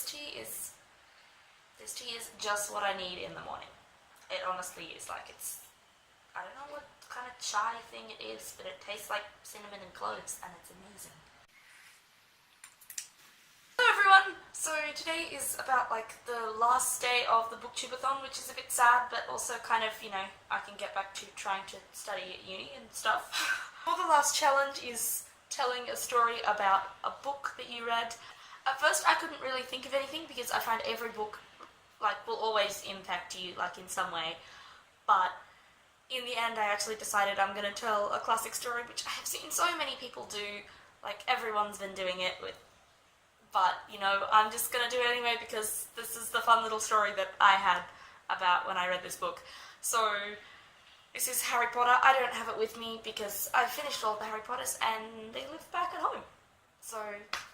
This tea is just what I need in the morning. It honestly is. Like, it's, I don't know what kind of chai thing it is, but it tastes like cinnamon and cloves, and it's amazing. Hello everyone! So today is about like the last day of the BOOKTUBEATHON, which is a bit sad, but also kind of, you know, I can get back to trying to study at uni and stuff. Well, the last challenge is telling a story about a book that you read. At first I couldn't really think of anything because I find every book like will always impact you like in some way, but in the end I actually decided I'm going to tell a classic story, which I have seen so many people do, like everyone's been doing it with, but you know, I'm just going to do it anyway because this is the fun little story that I had about when I read this book. So this is Harry Potter. I don't have it with me because I finished all the Harry Potters and they live back at home. So,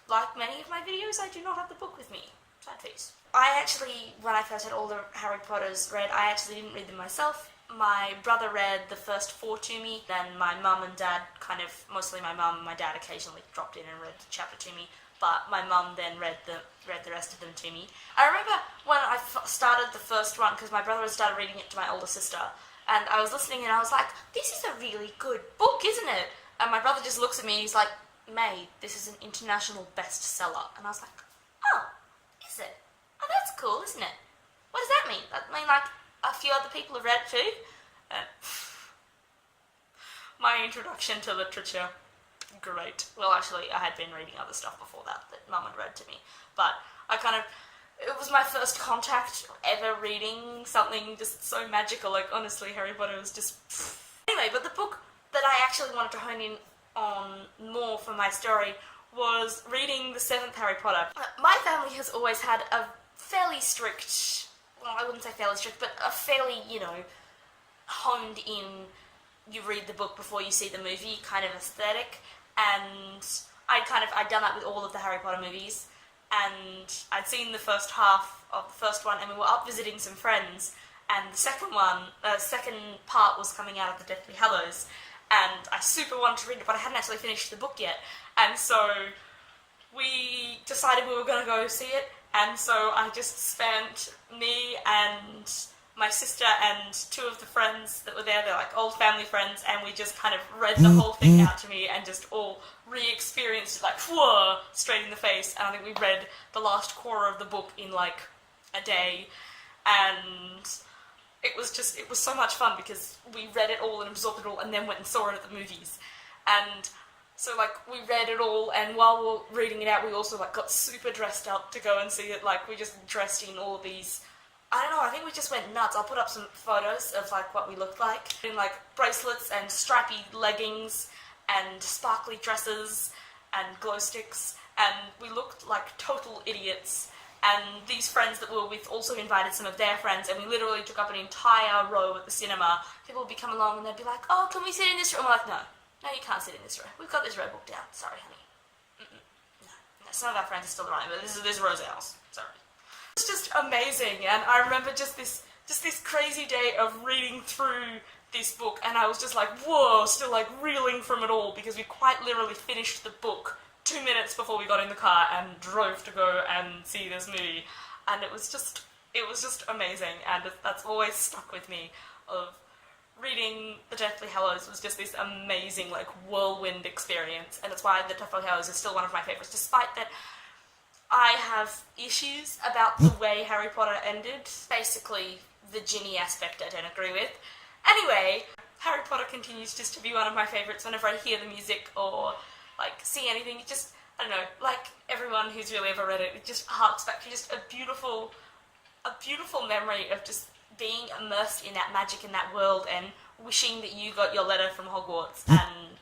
like many of my videos, I do not have the book with me. Sad face. I actually, when I first had all the Harry Potters read, I actually didn't read them myself. My brother read the first 4 to me, then my mum and dad kind of, mostly my mum and my dad occasionally dropped in and read the chapter to me, but my mum then read the rest of them to me. I remember when I started the first one, because my brother had started reading it to my older sister, and I was listening and I was like, this is a really good book, isn't it? And my brother just looks at me and he's like, May, this is an international bestseller. And I was like, oh, is it? Oh, that's cool, isn't it? What does that mean? That mean like a few other people have read it too? My introduction to literature, great. Well, actually, I had been reading other stuff before that Mum had read to me. But it was my first contact ever reading something just so magical. Like, honestly, Harry Potter was just... Anyway, but the book that I actually wanted to hone in on more for my story was reading the 7th Harry Potter. My family has always had a fairly strict, well, I wouldn't say fairly strict, but a fairly, you know, honed in, you read the book before you see the movie kind of aesthetic, and I'd done that with all of the Harry Potter movies, and I'd seen the first half of the first one, and we were up visiting some friends, and the second part was coming out of the Deathly Hallows, and I super wanted to read it, but I hadn't actually finished the book yet, and so we decided we were going to go see it, and so I just spent me and my sister and 2 of the friends that were there, they're like old family friends, and we just kind of read the whole thing out to me and just all re-experienced it, like, whoa, straight in the face, and I think we read the last quarter of the book in like a day, and it was so much fun because we read it all and absorbed it all and then went and saw it at the movies. And so like we read it all, and while we were reading it out we also like got super dressed up to go and see it. Like we just dressed in all of these, I don't know, I think we just went nuts. I'll put up some photos of like what we looked like. In like bracelets and stripy leggings and sparkly dresses and glow sticks, and we looked like total idiots. And these friends that we were with also invited some of their friends, and we literally took up an entire row at the cinema. People would be coming along and they'd be like, oh, can we sit in this row? And we're like, no, you can't sit in this row. We've got this row booked out. Sorry, honey. No. Some of our friends are still around, but this row's ours. Sorry. It's just amazing, and I remember just this crazy day of reading through this book, and I was just like, whoa, still like reeling from it all, because we quite literally finished the book 2 minutes before we got in the car and drove to go and see this movie, and it was just amazing, and that's always stuck with me, of reading the Deathly Hallows was just this amazing like whirlwind experience, and it's why the Deathly Hallows is still one of my favourites, despite that I have issues about the way Harry Potter ended. Basically, the Ginny aspect I don't agree with. Anyway, Harry Potter continues just to be one of my favourites whenever I hear the music or like see anything. It just, I don't know, like everyone who's really ever read it, it just harks back to just a beautiful memory of just being immersed in that magic in that world, and wishing that you got your letter from Hogwarts, and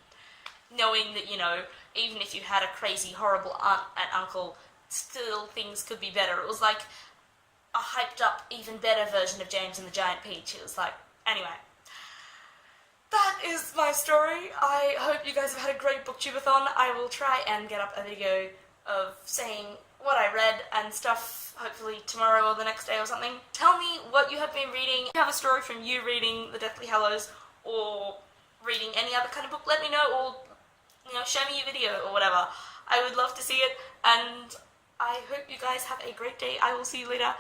knowing that, you know, even if you had a crazy, horrible aunt and uncle, still things could be better. It was like a hyped up, even better version of James and the Giant Peach. It was like, anyway. That is my story. I hope you guys have had a great BOOKTUBEATHON. I will try and get up a video of saying what I read and stuff, hopefully tomorrow or the next day or something. Tell me what you have been reading. If you have a story from you reading the Deathly Hallows or reading any other kind of book, let me know, or, you know, show me your video or whatever. I would love to see it, and I hope you guys have a great day. I will see you later.